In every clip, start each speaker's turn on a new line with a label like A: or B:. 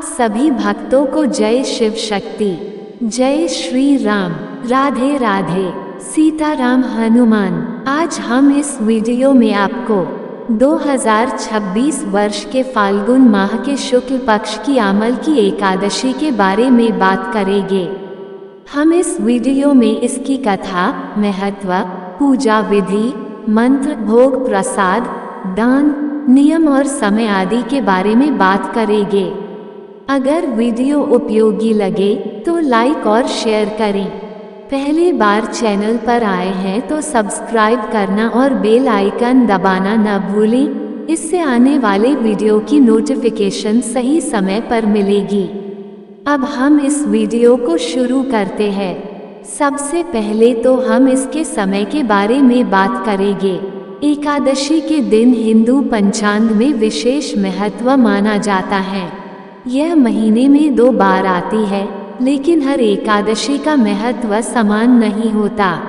A: सभी भक्तों को जय शिव शक्ति, जय श्री राम, राधे राधे, सीताराम हनुमान। आज हम इस वीडियो में आपको 2026 वर्ष के फाल्गुन माह के शुक्ल पक्ष की आमल की एकादशी के बारे में बात करेंगे। हम इस वीडियो में इसकी कथा, महत्व, पूजा विधि, मंत्र, भोग, प्रसाद, दान, नियम और समय आदि के बारे में बात करेंगे। अगर वीडियो उपयोगी लगे तो लाइक और शेयर करें। पहली बार चैनल पर आए हैं तो सब्सक्राइब करना और बेल आइकन दबाना न भूलें, इससे आने वाले वीडियो की नोटिफिकेशन सही समय पर मिलेगी। अब हम इस वीडियो को शुरू करते हैं। सबसे पहले तो हम इसके समय के बारे में बात करेंगे। एकादशी के दिन हिंदू पंचांग में विशेष महत्व माना जाता है। यह महीने में 2 बार आती है, लेकिन हर एकादशी का महत्व समान नहीं होता।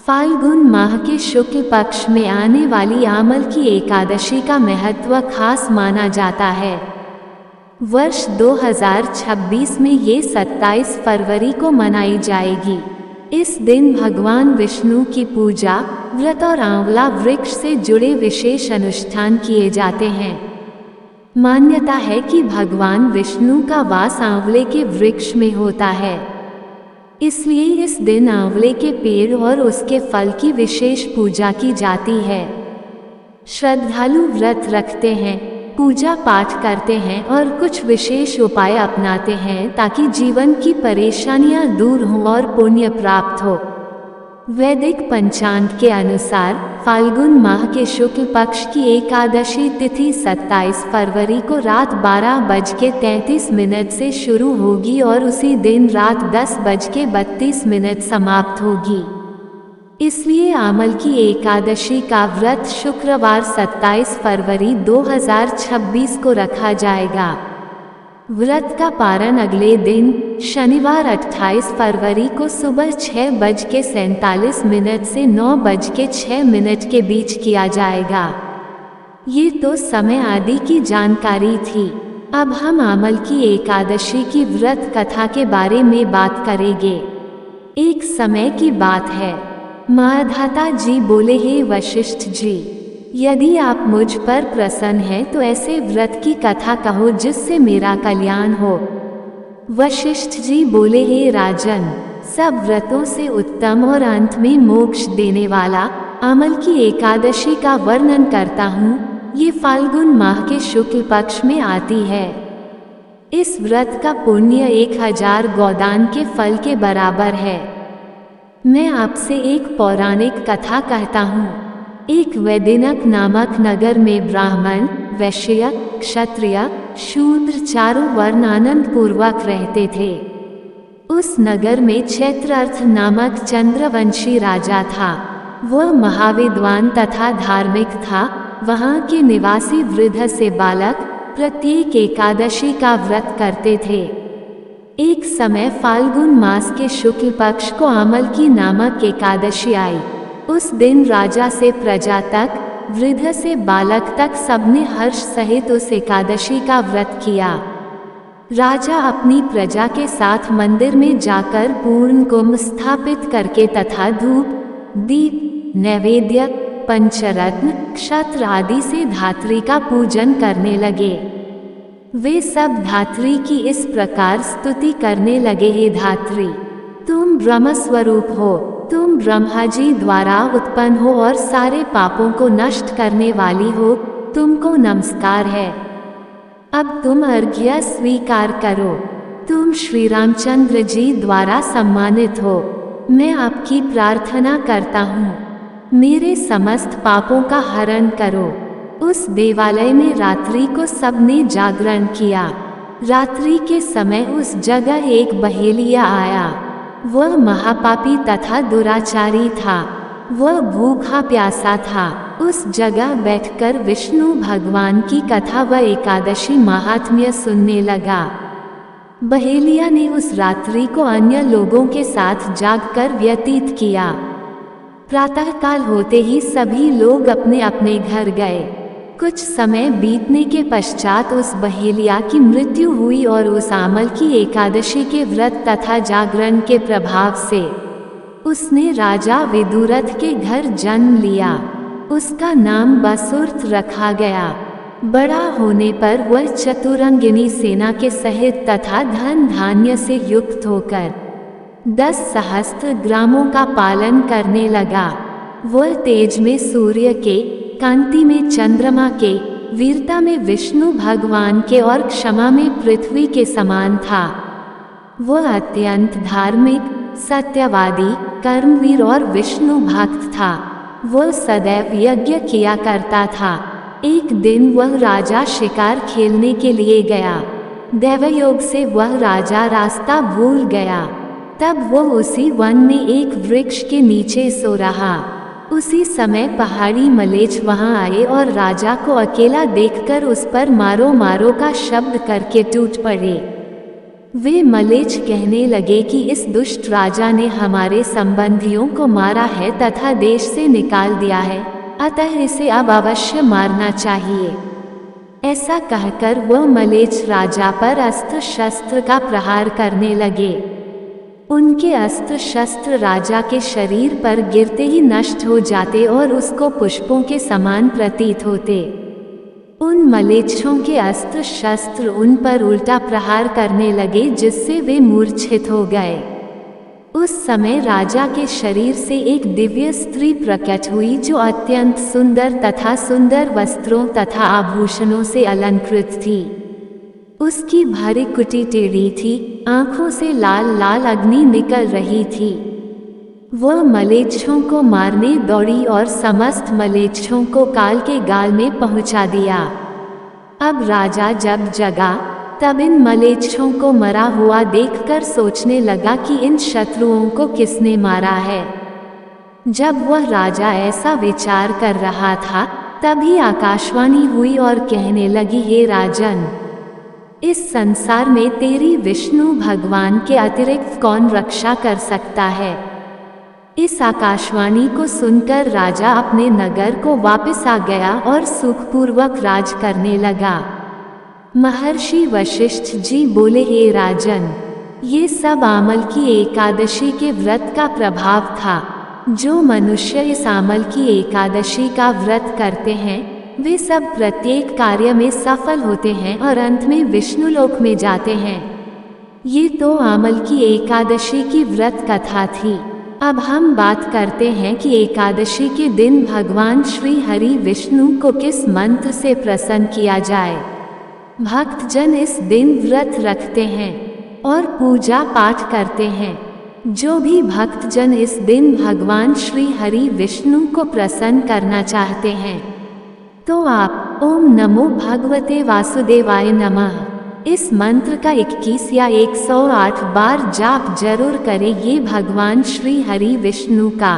A: फाल्गुन माह के शुक्ल पक्ष में आने वाली आमल की एकादशी का महत्व खास माना जाता है। वर्ष 2026 में ये 27 फरवरी को मनाई जाएगी। इस दिन भगवान विष्णु की पूजा, व्रत और आंवला वृक्ष से जुड़े विशेष अनुष्ठान किए जाते हैं। मान्यता है कि भगवान विष्णु का वास आंवले के वृक्ष में होता है, इसलिए इस दिन आंवले के पेड़ और उसके फल की विशेष पूजा की जाती है। श्रद्धालु व्रत रखते हैं, पूजा पाठ करते हैं और कुछ विशेष उपाय अपनाते हैं ताकि जीवन की परेशानियां दूर हों और पुण्य प्राप्त हो। वैदिक पंचांग के अनुसार फाल्गुन माह के शुक्ल पक्ष की एकादशी तिथि 27 फरवरी को रात 12:33 से शुरू होगी और उसी दिन रात 10:32 समाप्त होगी। इसलिए आमल की एकादशी का व्रत शुक्रवार 27 फरवरी 2026 को रखा जाएगा। व्रत का पारण अगले दिन शनिवार 28 फरवरी को सुबह 6:47 से 9:06 के बीच किया जाएगा। ये तो समय आदि की जानकारी थी। अब हम आमल की एकादशी की व्रत कथा के बारे में बात करेंगे। एक समय की बात है, माधाता जी बोले, हे वशिष्ठ जी, यदि आप मुझ पर प्रसन्न हैं तो ऐसे व्रत की कथा कहो जिससे मेरा कल्याण हो। वशिष्ठ जी बोले, हे राजन, सब व्रतों से उत्तम और अंत में मोक्ष देने वाला आमल की एकादशी का वर्णन करता हूँ। ये फाल्गुन माह के शुक्ल पक्ष में आती है। इस व्रत का पुण्य 1000 गोदान के फल के बराबर है। मैं आपसे एक पौराणिक कथा कहता हूँ। एक वैदिनक नामक नगर में ब्राह्मण, वैश्य, क्षत्रिय, शूद्र चारों वर्ण आनंद पूर्वक रहते थे। उस नगर में चैत्रअर्थ नामक चंद्रवंशी राजा था। वह महाविद्वान तथा धार्मिक था। वहाँ के निवासी वृद्ध से बालक प्रत्येक एकादशी का व्रत करते थे। एक समय फाल्गुन मास के शुक्ल पक्ष को आमल की नामक एकादशी आई। उस दिन राजा से प्रजा तक, वृद्ध से बालक तक सबने हर्ष सहित उस एकादशी का व्रत किया। राजा अपनी प्रजा के साथ मंदिर में जाकर पूर्ण कुंभ स्थापित करके तथा धूप, दीप, नैवेद्य, पंचरत्न, क्षत्र आदि से धात्री का पूजन करने लगे। वे सब धात्री की इस प्रकार स्तुति करने लगे, हे धात्री, तुम ब्रह्म स्वरूप हो, तुम ब्रह्मा जी द्वारा उत्पन्न हो और सारे पापों को नष्ट करने वाली हो, तुमको नमस्कार है। अब तुम अर्घ्य स्वीकार करो। तुम श्री रामचंद्र जी द्वारा सम्मानित हो। मैं आपकी प्रार्थना करता हूँ, मेरे समस्त पापों का हरण करो। उस देवालय में रात्रि को सबने जागरण किया। रात्रि के समय उस जगह एक बहेलिया आया। वह महापापी तथा दुराचारी था। वह भूखा प्यासा था। उस जगह बैठकर विष्णु भगवान की कथा व एकादशी महात्म्य सुनने लगा। बहेलिया ने उस रात्रि को अन्य लोगों के साथ जागकर व्यतीत किया। प्रातःकाल होते ही सभी लोग अपने अपने घर गए। कुछ समय बीतने के पश्चात उस बहेलिया की मृत्यु हुई और उस आमल की एकादशी के व्रत तथा जागरण के प्रभाव से उसने राजा विदुरथ के घर जन्म लिया। उसका नाम बसुर्त रखा गया। बड़ा होने पर वह चतुरंगिनी सेना के सहित तथा धन धान्य से युक्त होकर 10 सहस्त्र ग्रामों का पालन करने लगा। वह तेज में सूर्य के, कांति में चंद्रमा के, वीरता में विष्णु भगवान के और क्षमा में पृथ्वी के समान था। वह अत्यंत धार्मिक, सत्यवादी, कर्मवीर और विष्णु भक्त था। वह सदैव यज्ञ किया करता था। एक दिन वह राजा शिकार खेलने के लिए गया। दैवयोग से वह राजा रास्ता भूल गया। तब वह उसी वन में एक वृक्ष के नीचे सो रहा। उसी समय पहाड़ी मलेच्छ वहां आए और राजा को अकेला देखकर उस पर मारो मारो का शब्द करके टूट पड़े। वे मलेच्छ कहने लगे कि इस दुष्ट राजा ने हमारे संबंधियों को मारा है तथा देश से निकाल दिया है, अतः इसे अब अवश्य मारना चाहिए। ऐसा कहकर वह मलेच्छ राजा पर अस्त्र शस्त्र का प्रहार करने लगे। उनके अस्त्र शस्त्र राजा के शरीर पर गिरते ही नष्ट हो जाते और उसको पुष्पों के समान प्रतीत होते। उन मलेच्छों के अस्त्र शस्त्र उन पर उल्टा प्रहार करने लगे, जिससे वे मूर्छित हो गए। उस समय राजा के शरीर से एक दिव्य स्त्री प्रकट हुई, जो अत्यंत सुंदर तथा सुंदर वस्त्रों तथा आभूषणों से अलंकृत थी। उसकी भृकुटी टेढ़ी थी, आंखों से लाल लाल अग्नि निकल रही थी। वह मलेच्छों को मारने दौड़ी और समस्त मलेच्छों को काल के गाल में पहुंचा दिया। अब राजा जब जगा तब इन मलेच्छों को मरा हुआ देखकर सोचने लगा कि इन शत्रुओं को किसने मारा है। जब वह राजा ऐसा विचार कर रहा था, तभी आकाशवाणी हुई और कहने लगी, हे राजन, इस संसार में तेरी विष्णु भगवान के अतिरिक्त कौन रक्षा कर सकता है। इस आकाशवाणी को सुनकर राजा अपने नगर को वापस आ गया और सुखपूर्वक राज करने लगा। महर्षि वशिष्ठ जी बोले, हे राजन, ये सब आमल की एकादशी के व्रत का प्रभाव था। जो मनुष्य इस आमल की एकादशी का व्रत करते हैं, वे सब प्रत्येक कार्य में सफल होते हैं और अंत में विष्णुलोक में जाते हैं। ये तो आमल की एकादशी की व्रत कथा थी। अब हम बात करते हैं कि एकादशी के दिन भगवान श्री हरि विष्णु को किस मंत्र से प्रसन्न किया जाए। भक्तजन इस दिन व्रत रखते हैं और पूजा पाठ करते हैं। जो भी भक्तजन इस दिन भगवान श्री हरि विष्णु को प्रसन्न करना चाहते हैं, तो आप ओम नमो भगवते वासुदेवाय नमः इस मंत्र का 21 या 108 बार जाप जरूर करें। ये भगवान श्री हरि विष्णु का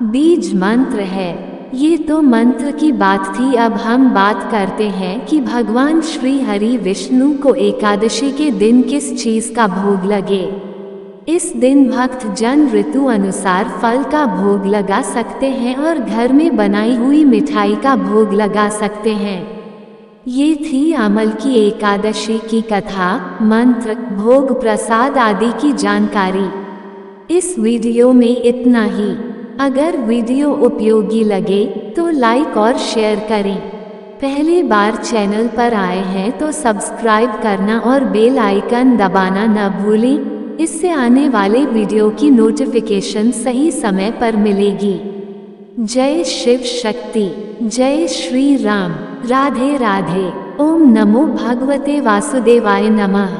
A: बीज मंत्र है। ये तो मंत्र की बात थी। अब हम बात करते हैं कि भगवान श्री हरि विष्णु को एकादशी के दिन किस चीज का भोग लगे। इस दिन भक्त जन ऋतु अनुसार फल का भोग लगा सकते हैं और घर में बनाई हुई मिठाई का भोग लगा सकते हैं। ये थी अमल की एकादशी की कथा, मंत्र, भोग, प्रसाद आदि की जानकारी। इस वीडियो में इतना ही। अगर वीडियो उपयोगी लगे तो लाइक और शेयर करें। पहली बार चैनल पर आए हैं तो सब्सक्राइब करना और बेल आइकन दबाना न भूलें। इससे आने वाले वीडियो की नोटिफिकेशन सही समय पर मिलेगी। जय शिव शक्ति, जय श्री राम, राधे राधे। ओम नमो भगवते वासुदेवाय नमः।